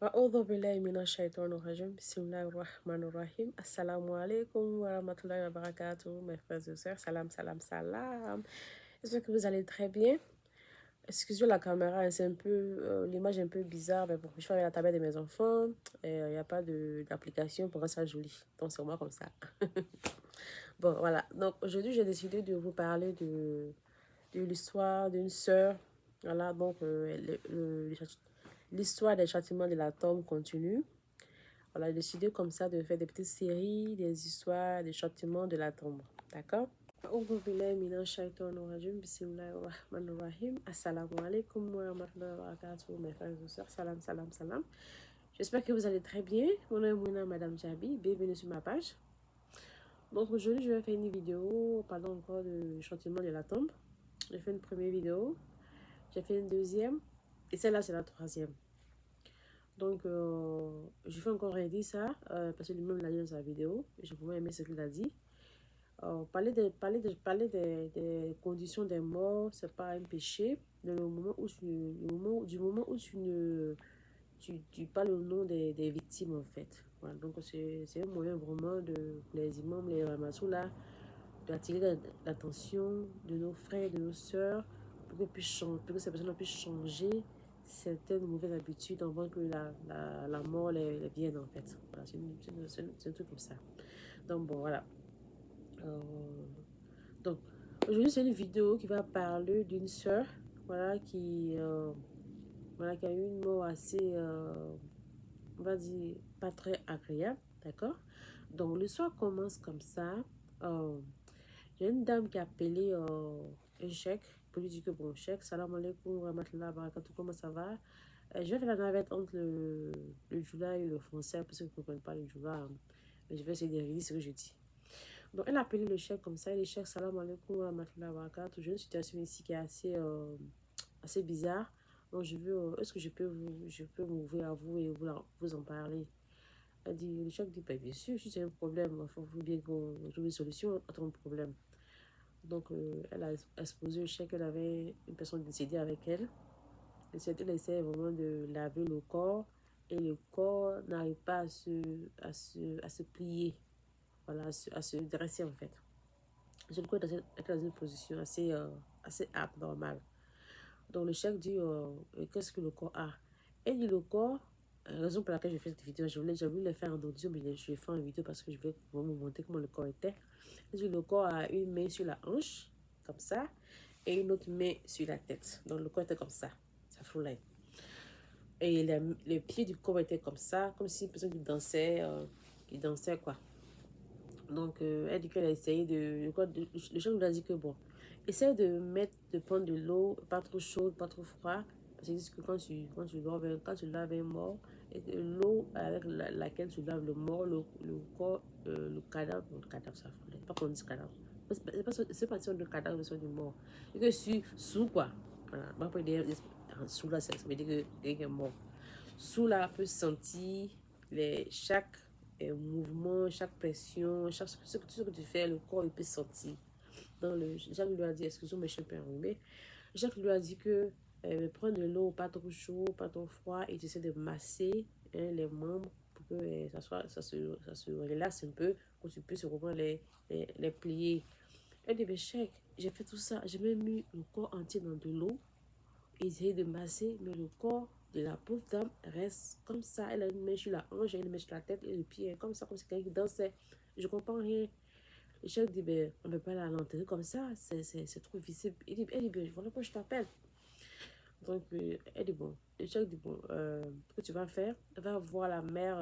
أعوذ بالله من الشيطان الرجيم بسم الله الرحمن الرحيم السلام عليكم ورحمة الله وبركاته mes frères et sœurs salam salam salam j'espère que vous allez très bien. Excusez la caméra hein, c'est un peu l'image est un peu bizarre mais bon je fais avec la tablette de mes enfants et il n'y a pas d'application pour rendre ça joli donc c'est moi comme ça. Bon voilà donc aujourd'hui j'ai décidé de vous parler de l'histoire d'une sœur. Voilà donc l'histoire des châtiments de la tombe continue. On a décidé comme ça de faire des petites séries, des histoires, des châtiments de la tombe. D'accord? Assalamu alaikum wa rahmatullahi wa barakatuh, mes frères et sœurs. Salam, salam, salam. J'espère que vous allez très bien. Mon nom est Mouna Madame Jabi. Bienvenue sur ma page. Donc aujourd'hui, je vais faire une vidéo parlant encore de châtiment de la tombe. J'ai fait une première vidéo. J'ai fait une deuxième. Et celle-là, c'est la troisième. Donc, je vais encore redire ça, parce que lui-même l'a dit dans sa vidéo. J'ai vraiment aimé ce qu'il a dit. Parler des conditions des morts, c'est pas un péché. Du moment où tu parles au nom des victimes, en fait. Voilà, donc, c'est un moyen vraiment de les imams, les ramassous là, d'attirer l'attention de nos frères, de nos sœurs, pour que ces personnes puissent changer certaines mauvaises habitudes avant que la mort les vienne en fait. Voilà, c'est un truc comme ça. Donc bon, voilà. Donc aujourd'hui c'est une vidéo qui va parler d'une sœur, voilà, qui a eu une mort assez, on va dire, pas très agréable, d'accord. Donc l'histoire commence comme ça. Euh, il y a une dame qui a appelé un chèque pour lui dire que bon, chèque, salam alaikum, rahmatullah, barakatuh, comment ça va? Je vais faire la navette entre le Joula et le français parce qu'ils ne comprennent pas le Joula. Hein. Mais je vais essayer de réviser ce que je dis. Donc, elle a appelé le chèque comme ça. Et le chèque, salam alaikum, rahmatullah, barakatuh. J'ai une situation ici qui est assez bizarre. Donc, est-ce que je peux m'ouvrir à vous et vous en parler? Elle dit, le chèque dit, bah, bien sûr, si c'est un problème, il faut bien qu'on trouve une solution à ton problème. Donc, elle a exposé le chèque, elle avait une personne décédée avec elle. Elle essaie vraiment de laver le corps et le corps n'arrive pas à se plier, voilà, à se dresser en fait. Le corps est dans une position assez abnormale. Donc le chef dit, qu'est-ce que le corps a? Elle dit le corps, raison pour laquelle je fais cette vidéo, j'ai voulu le faire en audio, mais je vais faire en vidéo parce que je vais vous montrer comment le corps était. Elle dit le corps a une main sur la hanche, comme ça, et une autre main sur la tête. Donc le corps était comme ça frôlait. Et les pieds du corps étaient comme ça, comme si une personne qui dansait quoi. Donc, elle dit qu'elle a essayé le chef lui a dit que bon, essaye de prendre de l'eau, pas trop chaude, pas trop froide. Parce qu'ils disent que quand tu laves un mort, et l'eau avec laquelle tu laves le mort, le corps, le cadavre, ça frôlait. Pas qu'on dise cadavre. C'est pas sur le cadavre, c'est du mort. Et que sous quoi. Voilà. Après, sous là, ça veut dire que quelqu'un est mort. Sous là, peut sentir chaque mouvement, chaque pression, ce que tu fais, le corps il peut sentir. Jacques lui a dit, excusez-moi, je suis un peu enrhumée. Jacques lui a dit que prends de l'eau, pas trop chaud, pas trop froid, et tu essaies de masser les membres pour que ça se relaxe un peu, pour que tu puisses vraiment les plier. Elle dit, mais Cheikh, j'ai fait tout ça, j'ai même mis le corps entier dans de l'eau, essayer de masser, mais le corps de la pauvre dame reste comme ça. Elle a une main sur la hanche, une main sur la tête et le pied, comme ça, comme si quelqu'un dansait. Je comprends rien. Le chef dit, ben, on ne peut pas l'enterrer comme ça, c'est trop visible. Elle dit, ben, voilà pourquoi je t'appelle. Donc, elle dit, bon, le chef dit, bon, ce que tu vas faire, va voir la mère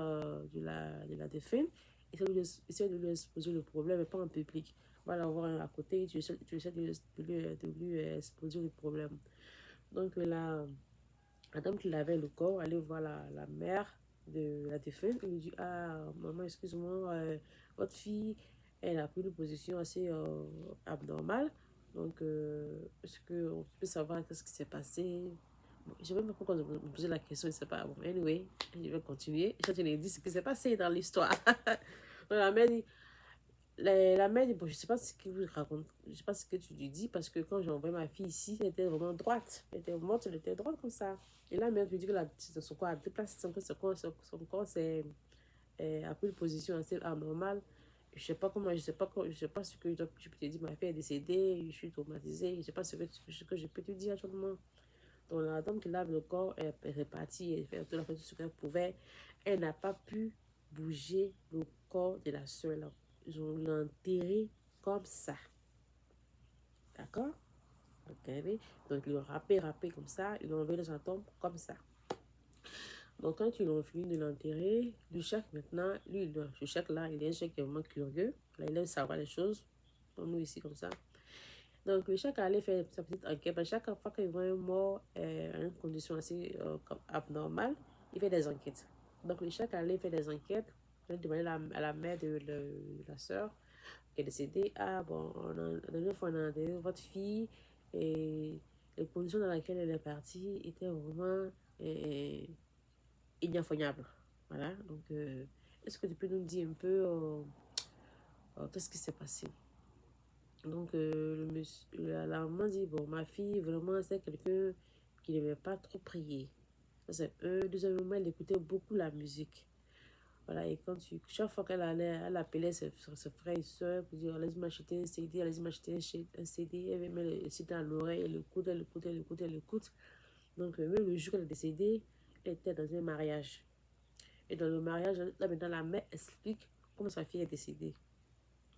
de la défunte, essaie de lui exposer le problème, mais pas en public. Va la voir à côté, tu essaies de lui exposer le problème. Donc, la dame qui lavait le corps allait voir la mère de la défunte. Elle lui dit, ah, maman, excuse-moi, votre fille, elle a pris une position assez abnormale. Donc, est-ce qu'on peut savoir qu'est-ce qui s'est passé? Bon, je ne sais même pas pourquoi je me posais la question, je ne sais pas. Bon, anyway, je vais continuer. Je te l'ai dit ce qui s'est passé dans l'histoire. La mère dit, la mère, bon, je sais pas ce qu'il vous raconte, je sais pas ce que tu lui dis, parce que quand j'ai envoyé ma fille ici, elle était vraiment droite. Elle était morte, elle était droite comme ça. Et la mère lui dit que son corps a déplacé, son corps a pris une position assez anormale. Je sais pas ce que je peux te dire. Ma fille est décédée, je suis traumatisée, je sais pas ce que je peux te dire actuellement. Donc la dame qui lave le corps, elle est repartie, elle a fait tout ce qu'elle pouvait. Elle n'a pas pu bouger le corps de la soeur là. Ils ont l'enterré comme ça. D'accord? Ok. Donc ils l'ont râpé comme ça, ils l'ont enlevé dans sa tombe comme ça. Donc quand ils ont fini de l'enterrer, le chef maintenant, lui, le chef là, il est un chef qui est vraiment curieux. Là, il aime savoir les choses. Comme nous ici, comme ça. Donc le chef allait faire sa petite enquête. Chaque fois qu'il voit un mort en une condition assez abnormale, il fait des enquêtes. Donc le chef allait faire des enquêtes. Il a demandé à la mère de la soeur qui est décédée, ah bon, la dernière fois on a enterré votre fille et les conditions dans lesquelles elle est partie étaient vraiment ignobles. Voilà, donc est-ce que tu peux nous dire un peu qu'est-ce qui s'est passé? Donc la maman dit, bon, ma fille, vraiment, c'est quelqu'un qui n'aimait pas trop prier. Ça, c'est un. Deuxièmement, elle écoutait beaucoup la musique. Voilà, et chaque fois qu'elle allait, elle appelait ses frères et soeurs pour dire, allez-y m'acheter un CD, allez-y m'acheter un CD. Elle met le CD à l'oreille, elle écoute, elle écoute, elle écoute, elle écoute. Donc, même le jour qu'elle est décédée, elle était dans un mariage. Et dans le mariage, là maintenant, la mère explique comment sa fille est décédée.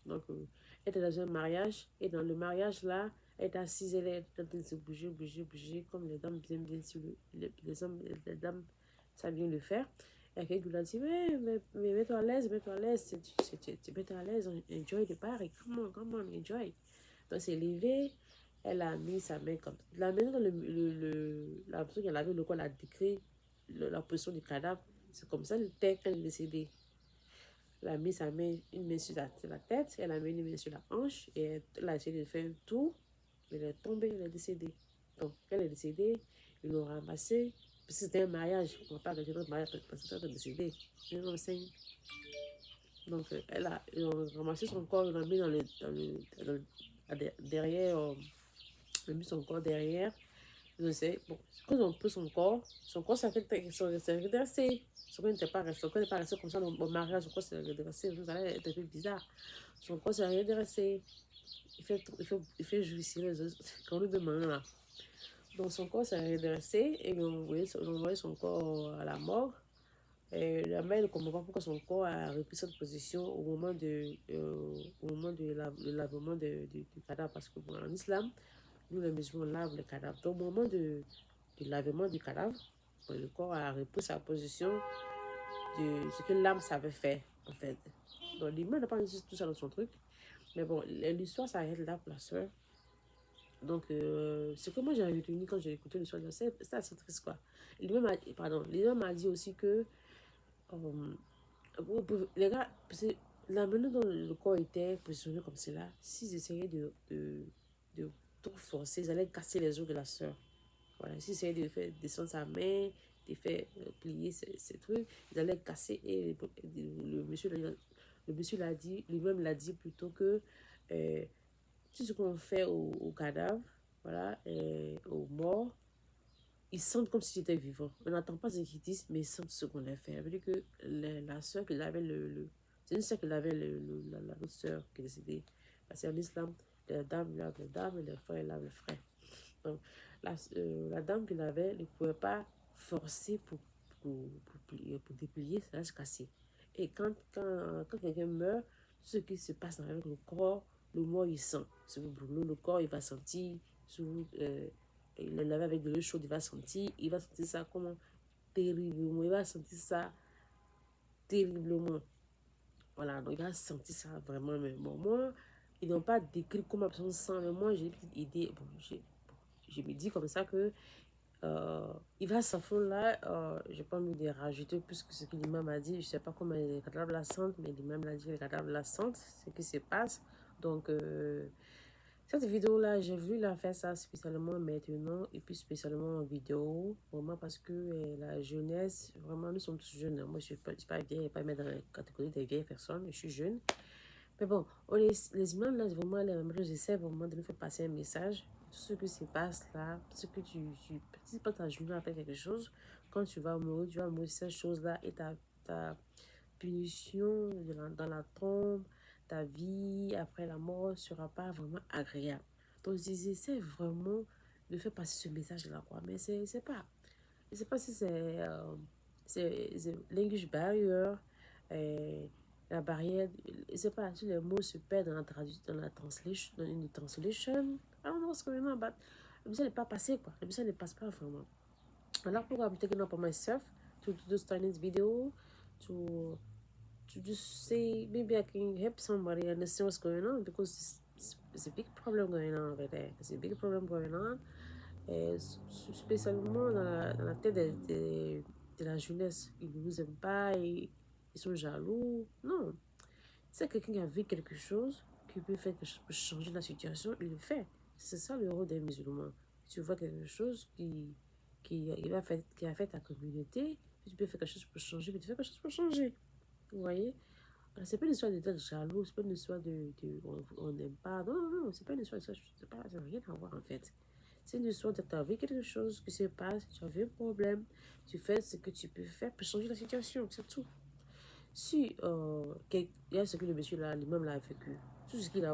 Donc, elle était dans un mariage, et dans le mariage là, elle est assise, elle est en train de se bouger, bouger, bouger, comme les dames bien, bien sûr, les hommes, les dames savent bien le faire. Et quelqu'un lui a dit, mais mets-toi à l'aise, mets-toi à l'aise, mets-toi à l'aise, enjoy the party, come on, enjoy. Donc, c'est levé, elle a mis sa main comme ça. La main dans la personne qui a lavé le corps a décrit la position du cadavre. C'est comme ça, le était quand elle est décédée. Elle a mis une main sur la tête, elle a mis une main sur la hanche et elle a essayé de faire un tour. Elle est tombée, elle est décédée. Donc, quand elle est décédée, ils l'ont ramassée. Parce que c'était un mariage. On ne va pas arrêter notre mariage parce qu'elle est décédée. Ils Donc, ils ont ramassé son corps, ils l'ont mis derrière. Ils ont mis son corps derrière. Je sais, bon, quand ils ont pris son corps s'est redressé. Son corps n'était pas resté, son corps n'est pas resté comme ça au mariage, son corps s'est redressé. Ça allait être un peu bizarre. Son corps s'est redressé. Il fait jouissir les autres. Quand on lui demande là. Donc son corps s'est redressé et ils ont envoyé son corps à la morgue. Et la mère ne comprend pas pourquoi son corps a repris cette position au moment de lavement du cadavre. Parce que bon, en islam, nous les musulmans lavent le cadavre. Donc au moment du lavement du cadavre, bon, le corps a repris sa position de ce que l'âme savait faire en fait. Donc l'humain n'a pas mis tout ça dans son truc. Mais bon, l'histoire s'arrête là pour la soeur. Donc, ce que moi j'ai retenu quand j'ai écouté l'histoire, c'est assez triste quoi. L'imam m'a dit aussi que les gars, parce que la manière dont le corps était positionné comme cela, s'ils essayaient de tout forcer, ils allaient casser les os de la soeur. Voilà, s'ils essayaient de faire descendre sa main, de faire plier ces trucs, ils allaient casser. Et le monsieur l'a dit, lui-même l'a dit plutôt que tout ce qu'on fait au cadavre, voilà, et aux morts, ils sentent comme si j'étais vivant. On n'entend pas ce qu'ils disent, mais ils sentent ce qu'on a fait. Ça veut dire que la soeur qui avait c'est une soeur qui avait l'autre soeur qui est décédée. Parce qu'en islam, les dames lavent les dames et les frères lavent les frères. Donc, la dame qui l'avait ne pouvait pas forcer pour déplier, ça va se casser. Et quand quelqu'un meurt, ce qui se passe avec le corps, le mort il sent. Si vous brûlez le corps, il va sentir. Si vous le lavez avec de l'eau chaude, il va sentir ça comment terriblement. Il va sentir ça terriblement. Voilà, donc il va sentir ça vraiment. Mais bon, moi, ils n'ont pas décrit comment la personne sent, mais moi j'ai une petite idée. Bon, je me dis comme ça que il va s'en fond là, je n'ai pas envie de rajouter plus que ce que l'imam a dit. Je ne sais pas comment les cadavres la sentent, mais l'imam l'a dit, les cadavres la sentent, ce qui se passe. Donc, cette vidéo-là, j'ai voulu la faire ça spécialement maintenant, et puis spécialement en vidéo, vraiment parce que la jeunesse, vraiment, nous sommes tous jeunes. Moi, je ne suis pas vieille, je ne vais pas mettre dans la catégorie des vieilles personnes, je suis jeune. Mais bon, les humains, là, vraiment, les mêmes, j'essaie vraiment de nous faire passer un message. Tout ce qui se passe là, ce que si pas ta journée après quelque chose, quand tu vas mourir cette chose-là et ta punition dans la tombe, ta vie après la mort sera pas vraiment agréable. Donc, j'essaie vraiment de faire passer ce message-là, quoi. Mais c'est pas. Je sais pas si c'est language barrier, euh, la barrière, je sais pas si les mots se perdent dans la translation, dans une translation. I don't know what's going on, but le message n'est pas passé, quoi. Le message ne passe pas vraiment. Alors, pourquoi I'm taking up on myself to do this Chinese video, to, to just say, maybe I can help somebody understand what's going on, because it's a big problem going on over there. There's a big problem going on. Spécialement dans la tête de la jeunesse. Ils ne nous aiment pas, ils sont jaloux. Non. C'est quelqu'un qui a vu quelque chose, qui peut faire quelque chose pour changer la situation, il le fait. C'est ça le rôle des musulmans. Si tu vois quelque chose qui a fait ta communauté, tu peux faire quelque chose pour changer, mais tu fais quelque chose pour changer. Vous voyez? C'est pas une histoire d'être jaloux, c'est pas une histoire on n'aime pas. Non, non, non, c'est pas une histoire de ça, ça n'a rien à voir en fait. C'est une histoire de tu as vu quelque chose qui se passe, tu as vu un problème, tu fais ce que tu peux faire pour changer la situation, c'est tout. Si il y a ce que le monsieur là, lui-même l'a vécu, tout ce qu'il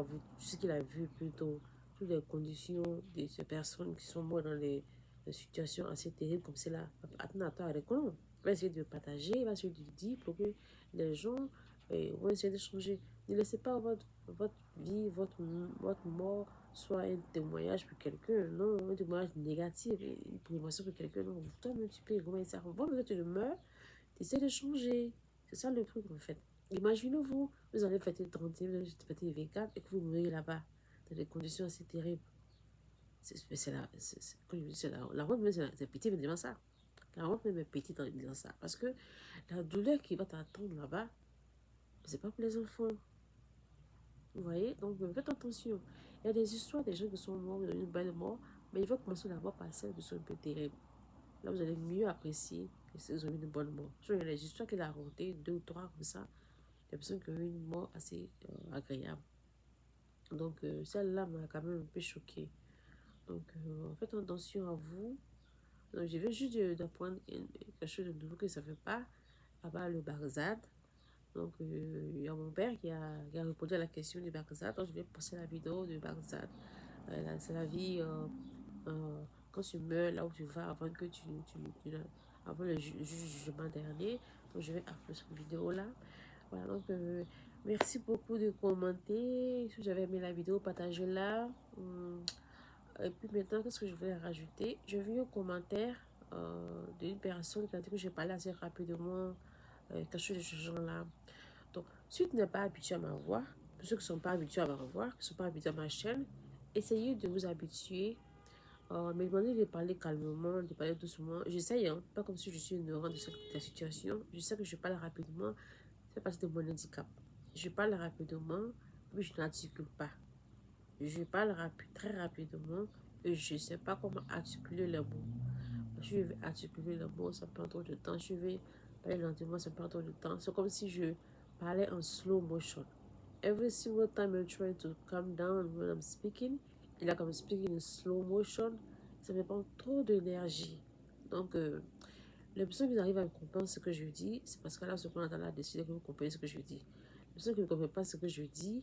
a vu plutôt, toutes les conditions de ces personnes qui sont mortes dans des situations assez terribles comme celle-là, attends, avec quoi? Il va essayer de partager, il va essayer de dire pour que les gens vont essayer de changer. Ne laissez pas votre vie, votre mort soit un témoignage pour quelqu'un, non, un témoignage négatif, une prévention pour quelqu'un, non. Toi-même, tu peux vraiment ça. Bon, mais quand tu meurs, tu essaies de changer. C'est ça le truc, en fait. Imaginez-vous, vous allez fêter le 31, vous allez fêter le 24 et que vous mourrez là-bas, dans des conditions assez terribles. La honte, mais c'est pitié, mais devant ça. La honte, même est petite en disant ça. Parce que la douleur qui va t'attendre là-bas, c'est pas pour les enfants. Vous voyez? Donc, faites attention. Il y a des histoires des gens qui sont morts, ils ont une belle mort, mais il va commencer d'abord par celles qui sont un peu terribles. Là, vous allez mieux apprécier que ceux qui ont eu une bonne mort. Il y a des histoires qu'il a racontées, deux ou trois comme ça, des personnes qui ont eu une mort assez agréable. Donc, celle-là m'a quand même un peu choquée. Donc, faites attention à vous. Donc, je vais juste d'apprendre quelque chose de nouveau que ça ne fait pas, à part le Barzad. Donc, il y a mon père qui a répondu à la question du Barzad. Donc, je vais passer la vidéo du Barzad. C'est la vie quand tu meurs, là où tu vas avant que avant le jugement dernier. Donc, je vais uploader cette vidéo-là. Voilà, donc, merci beaucoup de commenter. Si vous avez aimé la vidéo, partagez-la. Et puis maintenant, qu'est-ce que je vais rajouter? Je vis un commentaire d'une personne qui a dit que j'ai parlé assez rapidement quelque chose de ce genre-là. Donc, si tu n'es pas habitué à ma voix, pour ceux qui ne sont pas habitués à ma voix, qui ne sont pas habitués à ma chaîne, essayez de vous habituer. Me demandez de parler calmement, de parler doucement. J'essaye, hein, pas comme si je suis ignorante de la situation. Je sais que je parle rapidement, c'est parce que de mon handicap. Je parle rapidement, mais je n'articule pas. Je parle très rapidement et je ne sais pas comment articuler les mots. Je vais articuler les mots, ça prend trop de temps. Je vais parler lentement, ça prend trop de temps. C'est comme si je parlais en slow motion. Every single time I'm trying to calm down when I'm speaking, et like I'm speaking in slow motion, ça me prend trop d'énergie. Donc, les personnes qui arrivent à me comprendre ce que je dis, c'est parce que là, ce qu'on a là décidé que vous comprenez ce que je dis. Les personnes qui ne comprennent pas ce que je dis,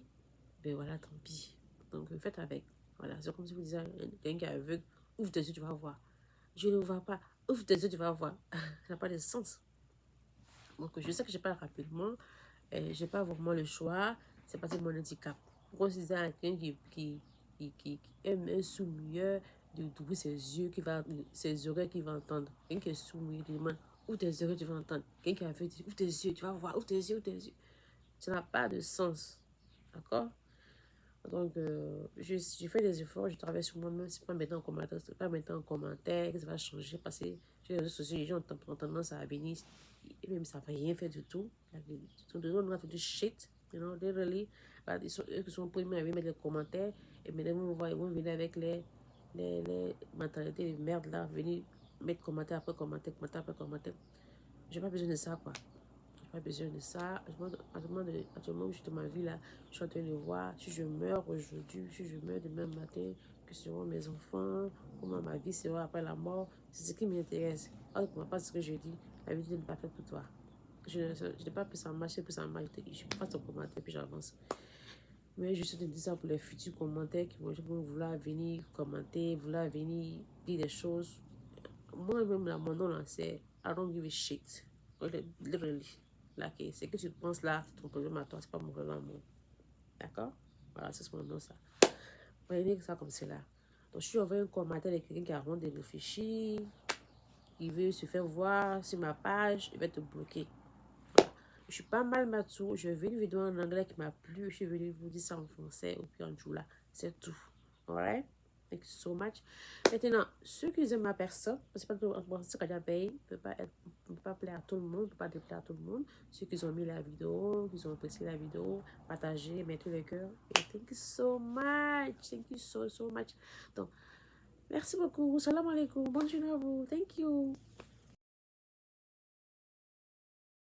ben voilà, tant pis. Donc, faites avec. Voilà, c'est comme si vous disiez à quelqu'un qui est aveugle, ouvre tes yeux, tu vas voir. Je ne vois pas. Ouvre tes yeux, tu vas voir. Ça n'a pas de sens. Donc, je sais que je parle rapidement. Je n'ai pas vraiment le choix. C'est parce que mon handicap. Pourquoi c'est à quelqu'un qui aime un sourd-muet d'ouvrir ses yeux, ses oreilles qui va entendre. Quelqu'un qui est sourd-muet, qui demande ouvre tes oreilles, tu vas entendre. Quelqu'un qui a fait ouvre tes yeux, tu vas voir. Ouvre tes yeux, ouvre tes yeux. Ça n'a pas de sens. D'accord? Donc, je fais des efforts, je travaille sur moi-même. C'est pas maintenant en commentaire, c'est pas maintenant en commentaire que ça va changer. Parce que sur les réseaux sociaux, les gens ont tendance à venir et même ça ne va rien faire du tout. Ils sont de not to do shit, you know, they really. Ils sont, eux qui sont premiers à mettre les commentaires et maintenant ils vont venir avec les mentalités de merde là, venir mettre commentaire après commentaire, commentaire après commentaire. J'ai pas besoin de ça, quoi. J'ai pas besoin de ça. Actuellement, je suis dans ma vie là, je suis en train de voir si je meurs aujourd'hui, si je meurs demain matin, que seront mes enfants, comment ma vie sera après la mort. C'est ce qui m'intéresse. Alors, pas ce que je dis, la vie n'est pas faite pour toi. Je n'ai pas plus en marcher, plus en marcher. Je passe ton commentaire, puis j'avance. Mais je suis de dire ça pour les futurs commentaires qui vont vouloir venir commenter, vouloir venir dire des choses. Moi-même, là, mon nom, là, c'est I don't give a shit. Literally. Là, c'est que tu penses là, ton problème à toi, c'est pas mon problème à moi. D'accord? Voilà, c'est mon nom, ça. Prenez ça comme cela. Donc, si je envoie un commentaire de quelqu'un qui a vraiment de réfléchir, qui veut se faire voir sur ma page, il va te bloquer. Je suis pas mal matou. Je vais une vidéo en anglais qui m'a plu. Je suis venue vous dire ça en français ou puis en djoula. C'est tout. Alright? Thank you so much. Maintenant, ceux qui aiment ma personne, c'est pas tout ce que j'ai peut pas plaire à tout le monde, peut pas déplaire à tout le monde. Ceux qui ont mis la vidéo, qui ont apprécié la vidéo, partagez, mettez le cœur. Et thank you so much. Thank you so much. Donc, merci beaucoup. Salam alaikum. Bonne journée à vous. Thank you.